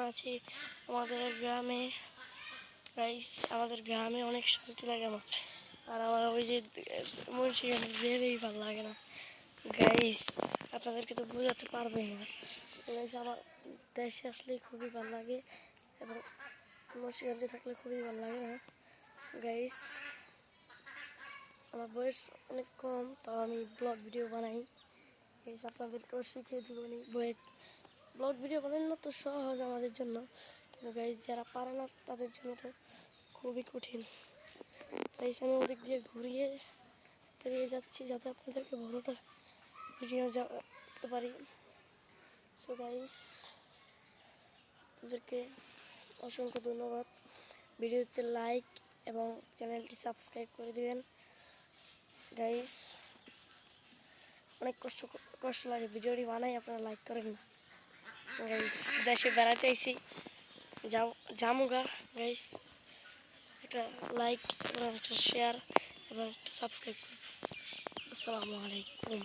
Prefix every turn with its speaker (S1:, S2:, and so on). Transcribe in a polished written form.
S1: আছি আমাদের গ্রামে। গাইস আমাদের গ্রামে অনেক শান্তি লাগে আমার, আর আমার ওই যে মুন্সিগঞ্জ যেতেই ভালো লাগে না গাইস, আপনাদেরকে তো বোঝাতে পারবোই না। সো গাইস আমার দেশে আসলেই খুবই ভালো লাগে এবং মুন্সিগঞ্জে থাকলে খুবই ভালো লাগে না গাইস। আমার বয়স অনেক কম, তাও আমি ব্লগ ভিডিও বানাই গাইস, আপনাদেরকেও শিখিয়ে দেবনি। ব্লগ ভিডিও বানানো তো সহজ আমাদের জন্য, কিন্তু গাইস যারা পারে না তাদের জন্য তো খুবই কঠিন। তাই আমি ওদিক দিয়ে ঘুরিয়ে যাচ্ছি যাতে আপনাদেরকে বড়টা ভিডিও জানাতে পারি। সো গাইস আপনাদেরকে অসংখ্য ধন্যবাদ। ভিডিওতে লাইক এবং চ্যানেলটি সাবস্ক্রাইব করে দেবেন গাইস। অনেক কষ্ট লাগে ভিডিওটি বানাই, আপনারা লাইক করেন না গাইস। দেশে বেড়াতে আইছি, জামুগা গাইস, একটা লাইক এবং একটা শেয়ার এবং একটা সাবস্ক্রাইব করুন। আসসালামু আলাইকুম।